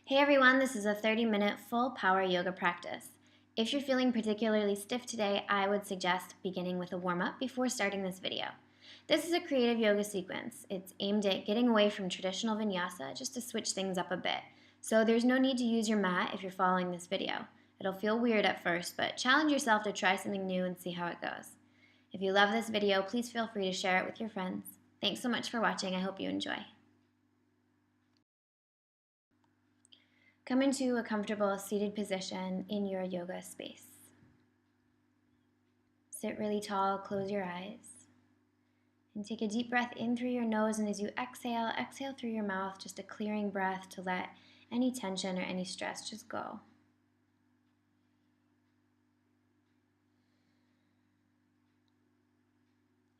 Hey everyone, this is a 30-minute full power yoga practice. If you're feeling particularly stiff today, I would suggest beginning with a warm-up before starting this video. This is a creative yoga sequence. It's aimed at getting away from traditional vinyasa just to switch things up a bit. So there's no need to use your mat if you're following this video. It'll feel weird at first, but challenge yourself to try something new and see how it goes. If you love this video, please feel free to share it with your friends. Thanks so much for watching. I hope you enjoy. Come into a comfortable seated position in your yoga space. Sit really tall, close your eyes, and take a deep breath in through your nose, and as you exhale, exhale through your mouth, just a clearing breath to let any tension or any stress just go.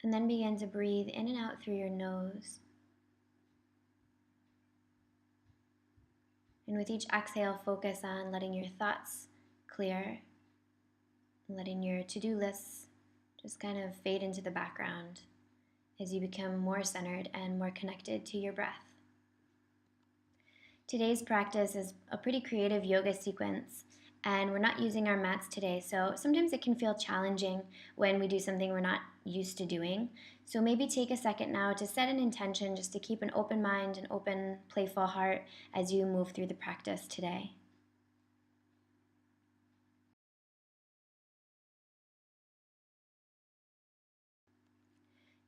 And then begin to breathe in and out through your nose. And with each exhale, focus on letting your thoughts clear, letting your to-do lists just kind of fade into the background as you become more centered and more connected to your breath. Today's practice is a pretty creative yoga sequence, and we're not using our mats today, so sometimes it can feel challenging when we do something we're not used to doing. So maybe take a second now to set an intention just to keep an open mind, an open, playful heart as you move through the practice today.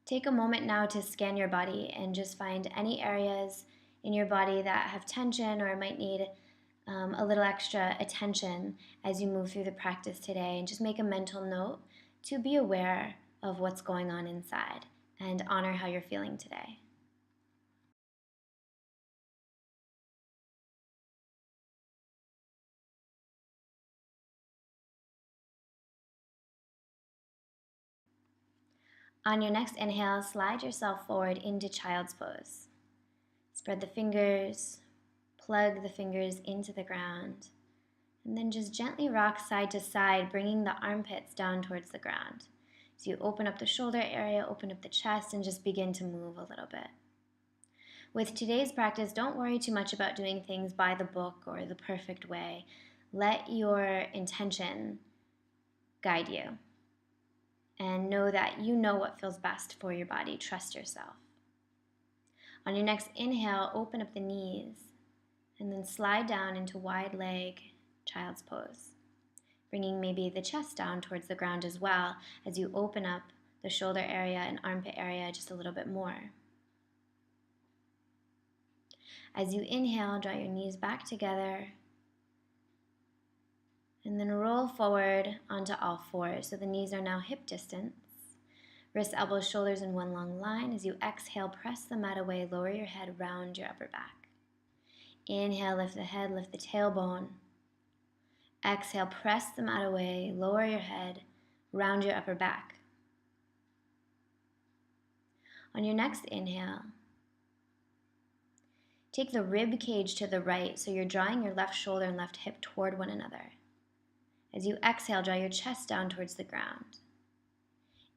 Take a moment now to scan your body and just find any areas in your body that have tension or might need a little extra attention as you move through the practice today, and just make a mental note to be aware of what's going on inside and honor how you're feeling today. On your next inhale, slide yourself forward into child's pose. Spread the fingers, plug the fingers into the ground, and then just gently rock side to side, bringing the armpits down towards the ground. So you open up the shoulder area, open up the chest, and just begin to move a little bit. With today's practice, don't worry too much about doing things by the book or the perfect way. Let your intention guide you. And know that you know what feels best for your body. Trust yourself. On your next inhale, open up the knees and then slide down into wide leg child's pose, bringing maybe the chest down towards the ground as well as you open up the shoulder area and armpit area just a little bit more. As you inhale, draw your knees back together and then roll forward onto all fours. So the knees are now hip distance. Wrists, elbows, shoulders in one long line. As you exhale, press the mat away, lower your head, round your upper back. Inhale, lift the head, lift the tailbone. Exhale, press the mat away, lower your head, round your upper back. On your next inhale, take the rib cage to the right, so you're drawing your left shoulder and left hip toward one another. As you exhale, draw your chest down towards the ground.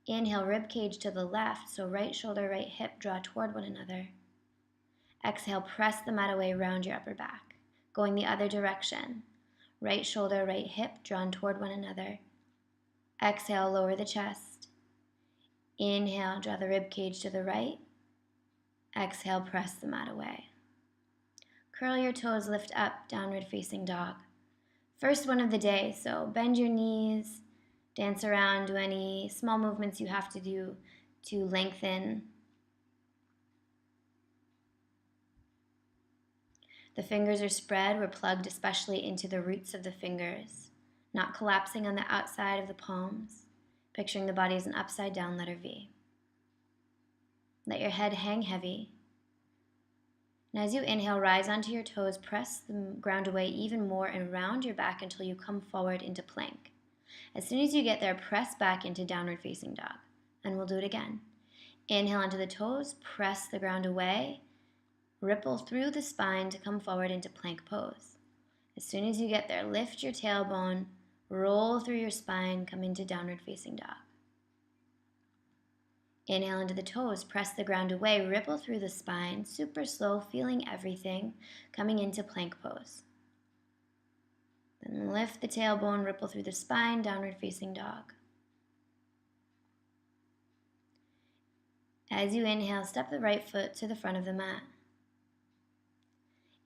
Inhale, rib cage to the left, so right shoulder, right hip draw toward one another. Exhale, press the mat away, round your upper back. Going the other direction. Right shoulder, right hip drawn toward one another. Exhale, lower the chest. Inhale, draw the rib cage to the right. Exhale, press the mat away. Curl your toes, lift up, downward facing dog. First one of the day, so bend your knees, dance around, do any small movements you have to do to lengthen. The fingers are spread, we're plugged especially into the roots of the fingers, not collapsing on the outside of the palms, picturing the body as an upside down letter V. Let your head hang heavy. And as you inhale, rise onto your toes, press the ground away even more and round your back until you come forward into plank. As soon as you get there, press back into downward facing dog. And we'll do it again. Inhale onto the toes, press the ground away, ripple through the spine to come forward into plank pose. As soon as you get there, lift your tailbone, roll through your spine, come into downward facing dog. Inhale into the toes, press the ground away, ripple through the spine, super slow, feeling everything, coming into plank pose. Then lift the tailbone, ripple through the spine, downward facing dog. As you inhale, step the right foot to the front of the mat.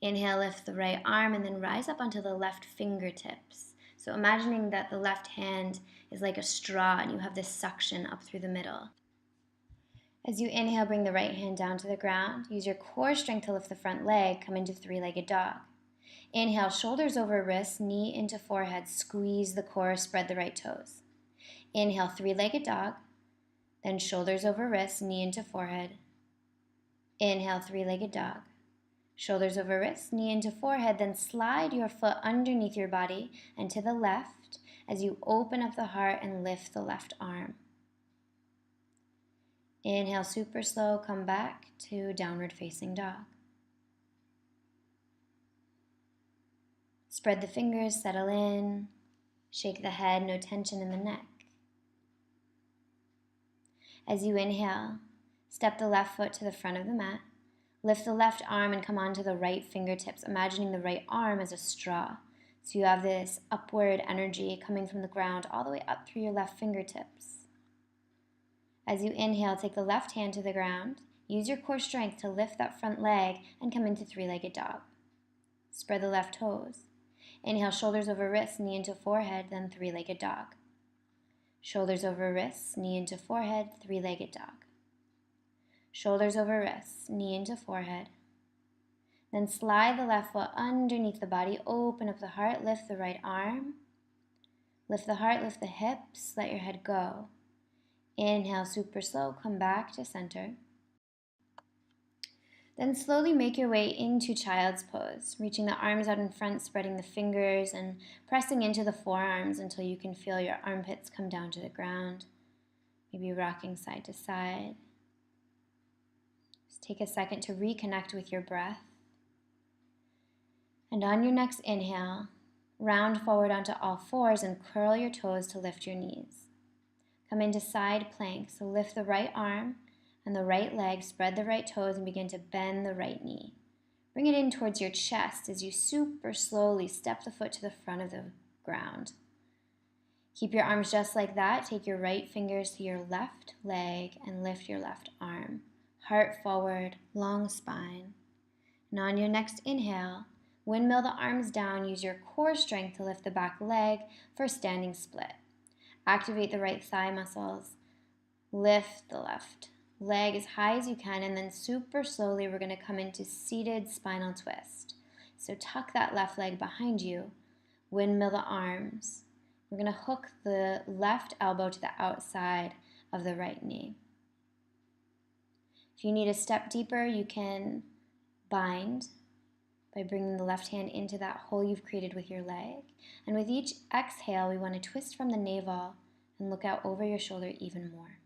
Inhale, lift the right arm and then rise up onto the left fingertips. So imagining that the left hand is like a straw and you have this suction up through the middle. As you inhale, bring the right hand down to the ground. Use your core strength to lift the front leg, come into three-legged dog. Inhale, shoulders over wrists, knee into forehead, squeeze the core, spread the right toes. Inhale, three-legged dog, then shoulders over wrists, knee into forehead. Inhale, three-legged dog. Shoulders over wrists, knee into forehead, then slide your foot underneath your body and to the left as you open up the heart and lift the left arm. Inhale, super slow, come back to downward facing dog. Spread the fingers, settle in, shake the head, no tension in the neck. As you inhale, step the left foot to the front of the mat. Lift the left arm and come onto the right fingertips, imagining the right arm as a straw. So you have this upward energy coming from the ground all the way up through your left fingertips. As you inhale, take the left hand to the ground. Use your core strength to lift that front leg and come into three-legged dog. Spread the left toes. Inhale, shoulders over wrists, knee into forehead, then three-legged dog. Shoulders over wrists, knee into forehead, three-legged dog. Shoulders over wrists, knee into forehead. Then slide the left foot underneath the body, open up the heart, lift the right arm. Lift the heart, lift the hips, let your head go. Inhale, super slow, come back to center. Then slowly make your way into child's pose, reaching the arms out in front, spreading the fingers, and pressing into the forearms until you can feel your armpits come down to the ground, maybe rocking side to side. Just take a second to reconnect with your breath. And on your next inhale, round forward onto all fours and curl your toes to lift your knees. Come into side plank, so lift the right arm and the right leg, spread the right toes, and begin to bend the right knee. Bring it in towards your chest as you super slowly step the foot to the front of the ground. Keep your arms just like that. Take your right fingers to your left leg and lift your left arm. Heart forward, long spine. And on your next inhale, windmill the arms down. Use your core strength to lift the back leg for standing split. Activate the right thigh muscles. Lift the left leg as high as you can, and then super slowly we're going to come into seated spinal twist. So tuck that left leg behind you, windmill the arms. We're going to hook the left elbow to the outside of the right knee. If you need a step deeper, you can bind by bringing the left hand into that hole you've created with your leg. And with each exhale, we want to twist from the navel and look out over your shoulder even more.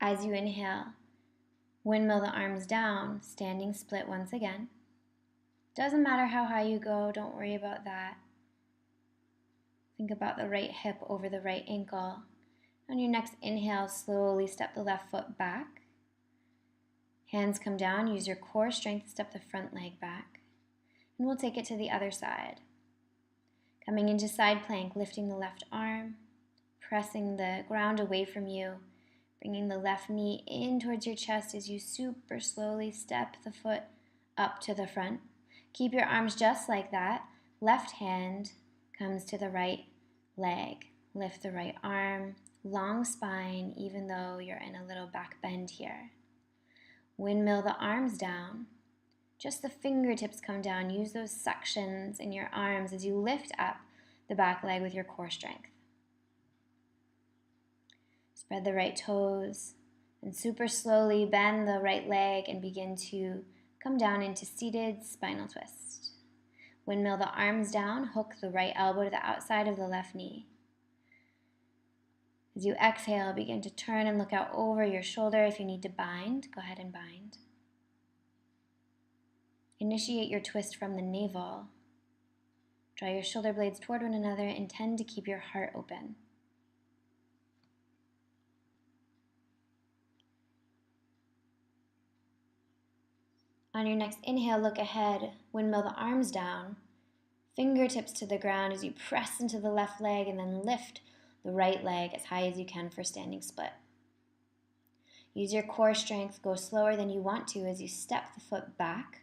As you inhale, windmill the arms down, standing split once again. Doesn't matter how high you go, don't worry about that. Think about the right hip over the right ankle. On your next inhale, slowly step the left foot back. Hands come down, use your core strength to step the front leg back. And we'll take it to the other side. Coming into side plank, lifting the left arm, pressing the ground away from you, bringing the left knee in towards your chest as you super slowly step the foot up to the front. Keep your arms just like that. Left hand comes to the right leg. Lift the right arm, long spine, even though you're in a little back bend here. Windmill the arms down. Just the fingertips come down. Use those suctions in your arms as you lift up the back leg with your core strength. Spread the right toes and super slowly bend the right leg and begin to come down into seated spinal twist. Windmill the arms down, hook the right elbow to the outside of the left knee. As you exhale, begin to turn and look out over your shoulder. If you need to bind, go ahead and bind. Initiate your twist from the navel. Draw your shoulder blades toward one another. Intend to keep your heart open. On your next inhale, look ahead, windmill the arms down, fingertips to the ground as you press into the left leg, and then lift the right leg as high as you can for standing split. Use your core strength, go slower than you want to as you step the foot back,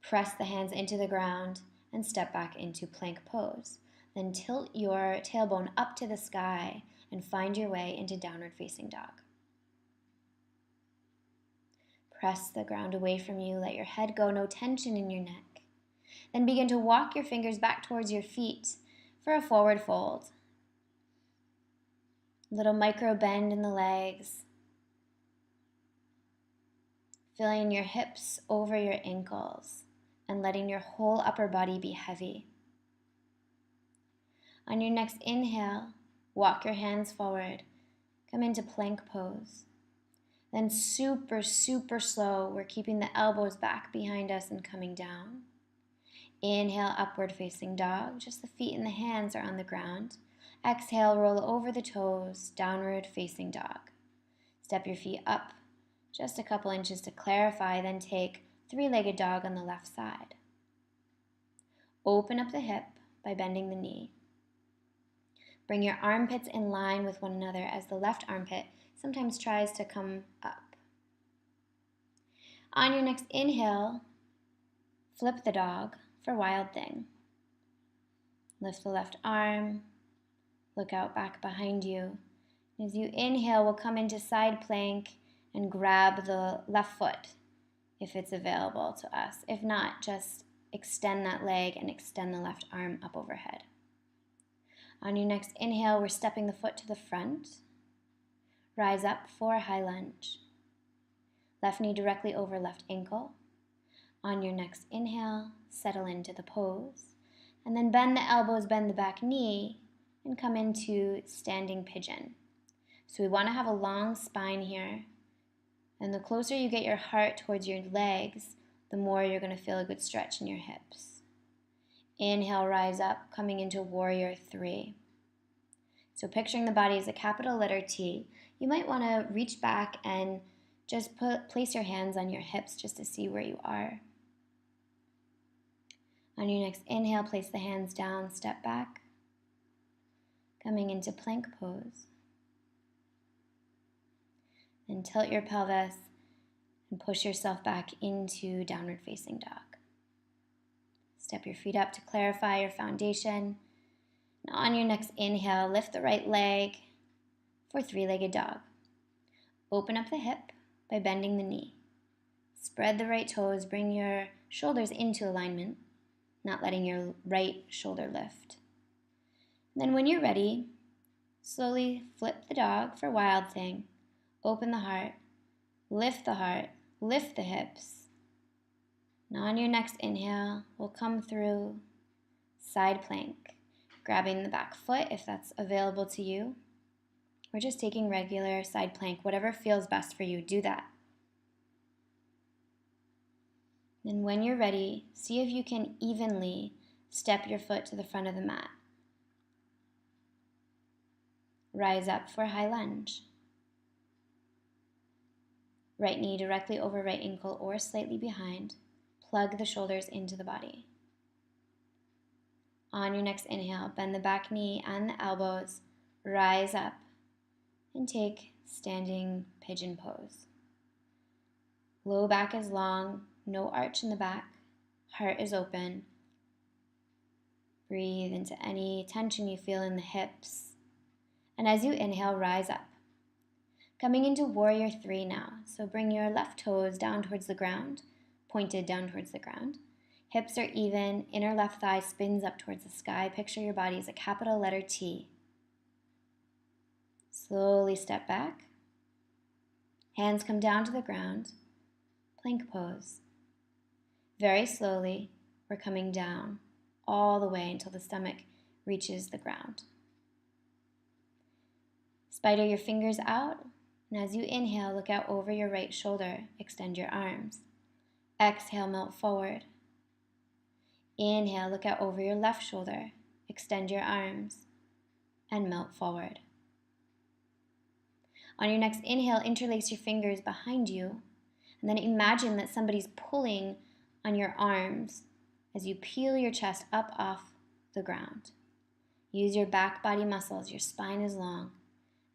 press the hands into the ground, and step back into plank pose. Then tilt your tailbone up to the sky and find your way into downward facing dog. Press the ground away from you, let your head go, no tension in your neck. Then begin to walk your fingers back towards your feet for a forward fold. Little micro bend in the legs. Feeling your hips over your ankles and letting your whole upper body be heavy. On your next inhale, walk your hands forward. Come into plank pose. Then super, super slow, we're keeping the elbows back behind us and coming down. Inhale, upward facing dog. Just the feet and the hands are on the ground. Exhale, roll over the toes, downward facing dog. Step your feet up just a couple inches to clarify, then take three-legged dog on the left side. Open up the hip by bending the knee. Bring your armpits in line with one another as the left armpit sometimes tries to come up. On your next inhale, flip the dog for wild thing. Lift the left arm, look out back behind you. As you inhale, we'll come into side plank and grab the left foot if it's available to us. If not, just extend that leg and extend the left arm up overhead. On your next inhale, we're stepping the foot to the front. Rise up for high lunge. Left knee directly over left ankle. On your next inhale, settle into the pose. And then bend the elbows, bend the back knee, and come into standing pigeon. So we want to have a long spine here. And the closer you get your heart towards your legs, the more you're going to feel a good stretch in your hips. Inhale, rise up, coming into warrior three. So picturing the body as a capital letter T, you might want to reach back and just place your hands on your hips just to see where you are. On your next inhale, place the hands down, step back, coming into plank pose. And tilt your pelvis and push yourself back into downward facing dog. Step your feet up to clarify your foundation. Now on your next inhale, lift the right leg for three-legged dog. Open up the hip by bending the knee. Spread the right toes, bring your shoulders into alignment, not letting your right shoulder lift. And then when you're ready, slowly flip the dog for wild thing. Open the heart, lift the hips. Now on your next inhale, we'll come through side plank, grabbing the back foot if that's available to you. We're just taking regular side plank, whatever feels best for you, do that. And when you're ready, see if you can evenly step your foot to the front of the mat. Rise up for high lunge. Right knee directly over right ankle or slightly behind. Plug the shoulders into the body. On your next inhale, bend the back knee and the elbows, rise up, and take standing pigeon pose. Low back is long, no arch in the back, heart is open. Breathe into any tension you feel in the hips. And as you inhale, rise up. Coming into warrior three now. So bring your left toes down towards the ground, pointed down towards the ground. Hips are even, inner left thigh spins up towards the sky. Picture your body as a capital letter T. Slowly step back. Hands come down to the ground. Plank pose. Very slowly, we're coming down all the way until the stomach reaches the ground. Spider your fingers out. And as you inhale, look out over your right shoulder. Extend your arms. Exhale, melt forward. Inhale, look out over your left shoulder. Extend your arms and melt forward. On your next inhale, interlace your fingers behind you. And then imagine that somebody's pulling on your arms as you peel your chest up off the ground. Use your back body muscles, your spine is long.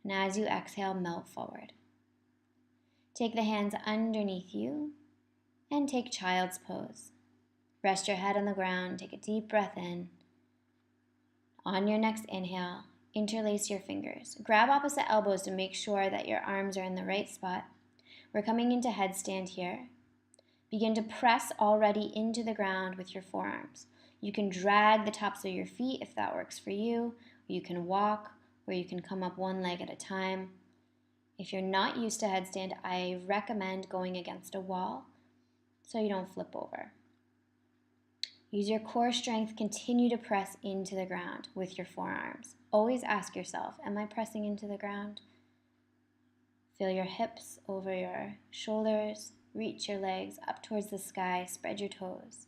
And as you exhale, melt forward. Take the hands underneath you and take child's pose. Rest your head on the ground, take a deep breath in. On your next inhale, interlace your fingers. Grab opposite elbows to make sure that your arms are in the right spot. We're coming into headstand here. Begin to press already into the ground with your forearms. You can drag the tops of your feet if that works for you. You can walk, or you can come up one leg at a time. If you're not used to headstand, I recommend going against a wall so you don't flip over. Use your core strength, continue to press into the ground with your forearms. Always ask yourself, am I pressing into the ground? Feel your hips over your shoulders, reach your legs up towards the sky, spread your toes.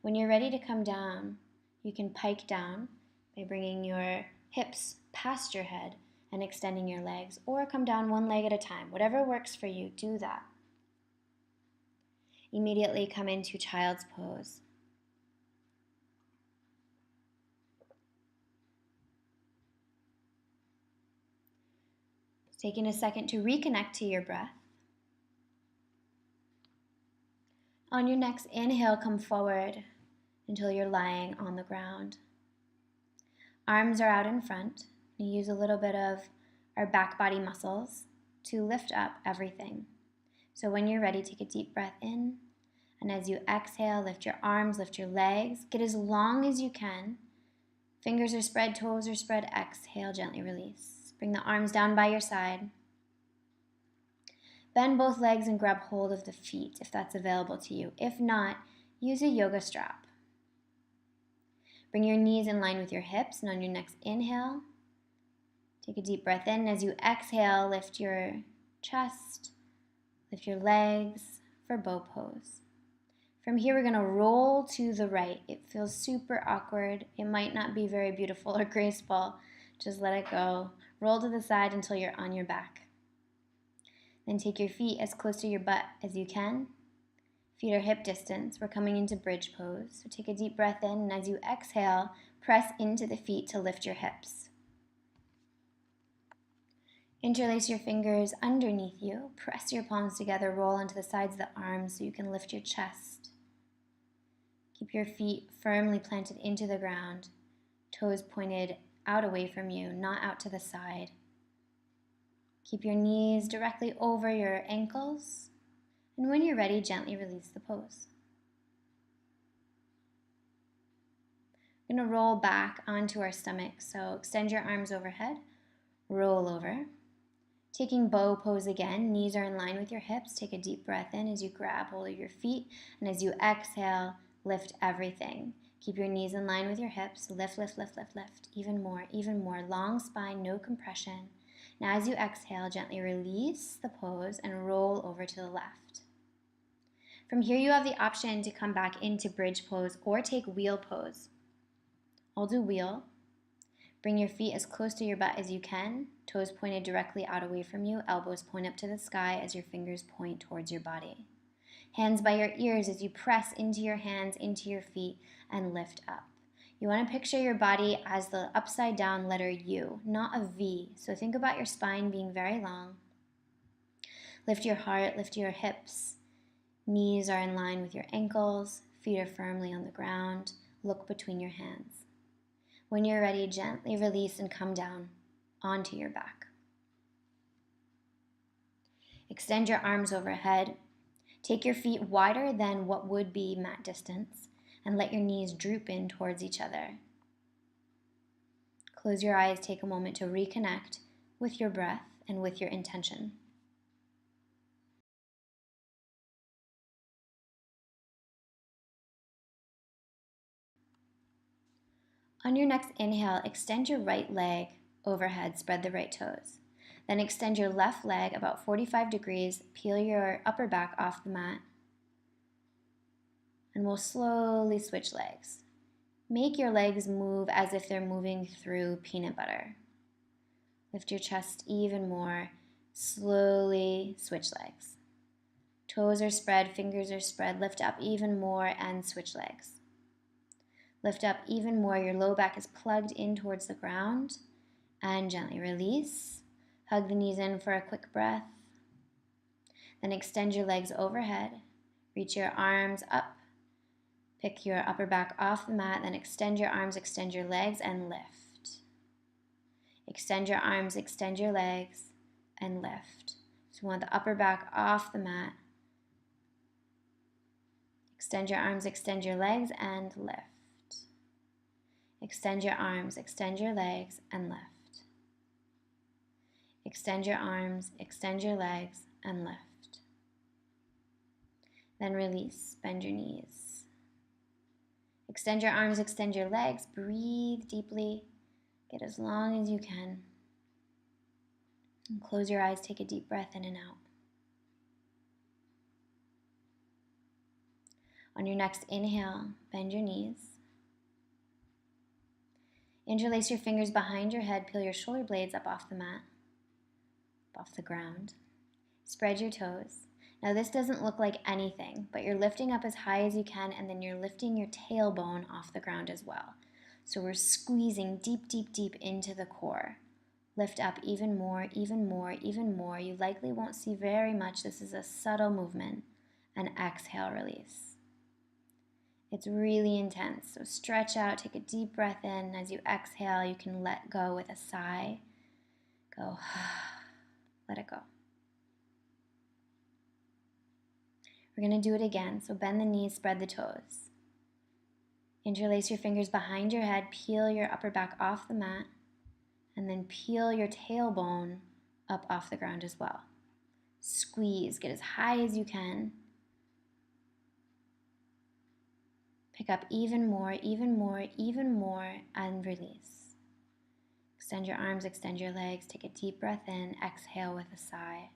When you're ready to come down, you can pike down by bringing your hips past your head and extending your legs, or come down one leg at a time. Whatever works for you, do that. Immediately come into child's pose. Taking a second to reconnect to your breath. On your next inhale, come forward until you're lying on the ground. Arms are out in front. We use a little bit of our back body muscles to lift up everything. So when you're ready, take a deep breath in. And as you exhale, lift your arms, lift your legs. Get as long as you can. Fingers are spread, toes are spread. Exhale, gently release. Bring the arms down by your side. Bend both legs and grab hold of the feet if that's available to you. If not, use a yoga strap. Bring your knees in line with your hips, and on your next inhale, take a deep breath in. As you exhale, lift your chest, lift your legs for bow pose. From here, we're going to roll to the right. It feels super awkward. It might not be very beautiful or graceful. Just let it go. Roll to the side until you're on your back. Then take your feet as close to your butt as you can. Feet are hip distance. We're coming into bridge pose. So take a deep breath in, and as you exhale, press into the feet to lift your hips. Interlace your fingers underneath you. Press your palms together. Roll onto the sides of the arms so you can lift your chest. Keep your feet firmly planted into the ground. Toes pointed out away from you, not out to the side. Keep your knees directly over your ankles. And when you're ready, gently release the pose. We're going to roll back onto our stomach. So extend your arms overhead. Roll over. Taking bow pose again, knees are in line with your hips. Take a deep breath in as you grab hold of your feet. And as you exhale, lift everything. Keep your knees in line with your hips. Lift, lift, lift, lift, lift. Even more, even more. Long spine, no compression. Now as you exhale, gently release the pose and roll over to the left. From here, you have the option to come back into bridge pose or take wheel pose. I'll do wheel. Bring your feet as close to your butt as you can, toes pointed directly out away from you, elbows point up to the sky as your fingers point towards your body. Hands by your ears as you press into your hands, into your feet, and lift up. You want to picture your body as the upside down letter U, not a V. So think about your spine being very long. Lift your heart, lift your hips. Knees are in line with your ankles, feet are firmly on the ground. Look between your hands. When you're ready, gently release and come down onto your back. Extend your arms overhead. Take your feet wider than what would be mat distance and let your knees droop in towards each other. Close your eyes, take a moment to reconnect with your breath and with your intention. On your next inhale, extend your right leg overhead, spread the right toes. Then extend your left leg about 45 degrees, peel your upper back off the mat, and we'll slowly switch legs. Make your legs move as if they're moving through peanut butter. Lift your chest even more, slowly switch legs. Toes are spread, fingers are spread. Lift up even more and switch legs. Lift up even more. Your low back is plugged in towards the ground. And gently release. Hug the knees in for a quick breath. Then extend your legs overhead. Reach your arms up. Pick your upper back off the mat. Then extend your arms, extend your legs, and lift. Extend your arms, extend your legs, and lift. So we want the upper back off the mat. Extend your arms, extend your legs, and lift. Extend your arms, extend your legs, and lift. Extend your arms, extend your legs, and lift. Then release, bend your knees. Extend your arms, extend your legs, breathe deeply. Get as long as you can. And close your eyes, take a deep breath in and out. On your next inhale, bend your knees. Interlace your fingers behind your head, peel your shoulder blades up off the mat, off the ground. Spread your toes. Now this doesn't look like anything, but you're lifting up as high as you can, and then you're lifting your tailbone off the ground as well. So we're squeezing deep, deep, deep into the core. Lift up even more, even more, even more. You likely won't see very much. This is a subtle movement. And exhale, release. It's really intense, so stretch out, take a deep breath in. As you exhale, you can let go with a sigh. Go, let it go. We're going to do it again, so bend the knees, spread the toes. Interlace your fingers behind your head, peel your upper back off the mat, and then peel your tailbone up off the ground as well. Squeeze, get as high as you can. Pick up even more, even more, even more, and release. Extend your arms, extend your legs, take a deep breath in, exhale with a sigh.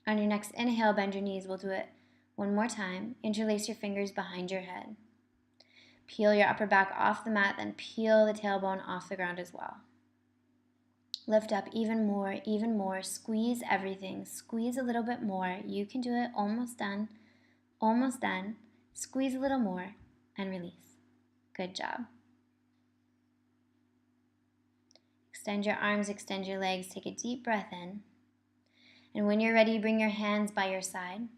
On your next inhale, bend your knees. We'll do it one more time. Interlace your fingers behind your head. Peel your upper back off the mat, then peel the tailbone off the ground as well. Lift up even more. Squeeze everything. Squeeze a little bit more. You can do it. Almost done. Almost done. Squeeze a little more and release. Good job. Extend your arms, extend your legs. Take a deep breath in. And when you're ready, bring your hands by your side.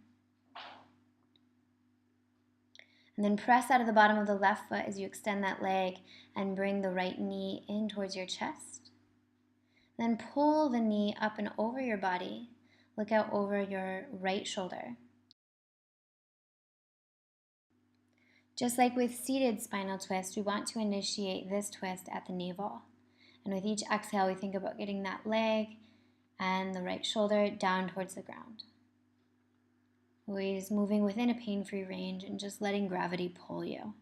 And then press out of the bottom of the left foot as you extend that leg and bring the right knee in towards your chest. Then pull the knee up and over your body. Look out over your right shoulder. Just like with seated spinal twist, we want to initiate this twist at the navel. And with each exhale, we think about getting that leg and the right shoulder down towards the ground. Always moving within a pain-free range and just letting gravity pull you.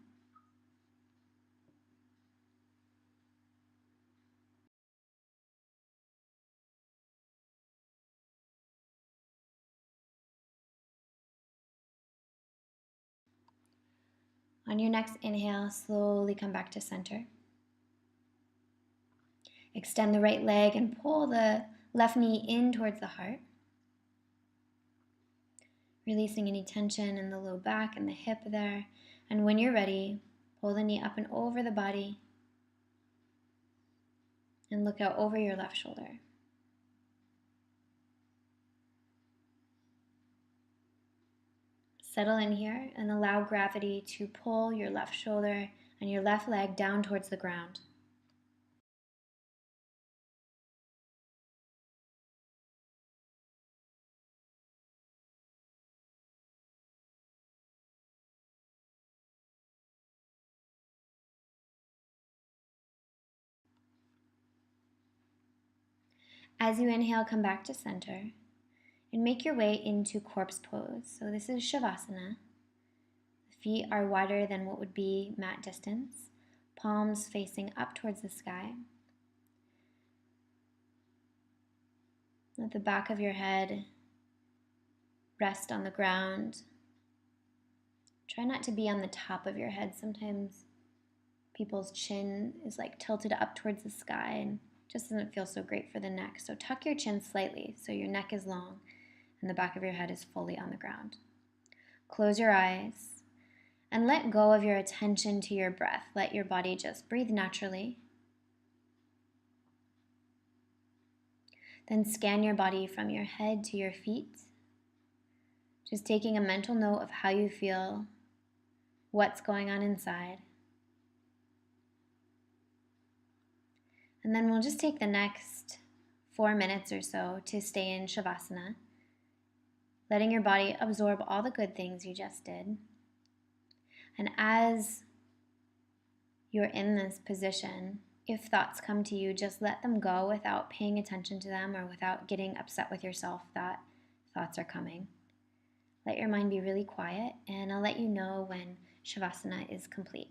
On your next inhale, slowly come back to center. Extend the right leg and pull the left knee in towards the heart. Releasing any tension in the low back and the hip there. And when you're ready, pull the knee up and over the body. And look out over your left shoulder. Settle in here and allow gravity to pull your left shoulder and your left leg down towards the ground. As you inhale, come back to center and make your way into corpse pose. So this is Shavasana. The feet are wider than what would be mat distance, palms facing up towards the sky. Let the back of your head rest on the ground. Try not to be on the top of your head. Sometimes people's chin is like tilted up towards the sky and just doesn't feel so great for the neck. So tuck your chin slightly so your neck is long and the back of your head is fully on the ground. Close your eyes and let go of your attention to your breath. Let your body just breathe naturally. Then scan your body from your head to your feet, just taking a mental note of how you feel, what's going on inside. And then we'll just take the next 4 minutes or so to stay in Shavasana, letting your body absorb all the good things you just did. And as you're in this position, if thoughts come to you, just let them go without paying attention to them or without getting upset with yourself that thoughts are coming. Let your mind be really quiet, and I'll let you know when Shavasana is complete.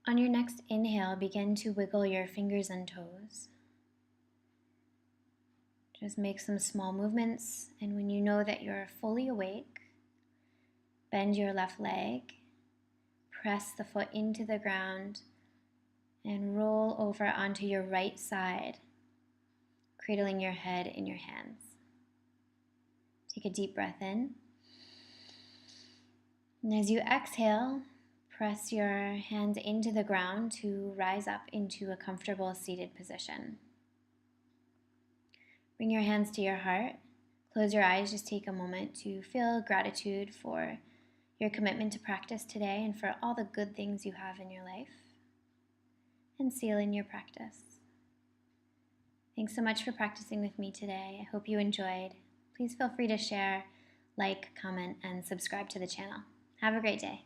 On your next inhale, begin to wiggle your fingers and toes. Just make some small movements, and when you know that you're fully awake, bend your left leg, press the foot into the ground, and roll over onto your right side, cradling your head in your hands. Take a deep breath in. And as you exhale, press your hands into the ground to rise up into a comfortable seated position. Bring your hands to your heart. Close your eyes. Just take a moment to feel gratitude for your commitment to practice today and for all the good things you have in your life. And seal in your practice. Thanks so much for practicing with me today. I hope you enjoyed. Please feel free to share, like, comment, and subscribe to the channel. Have a great day.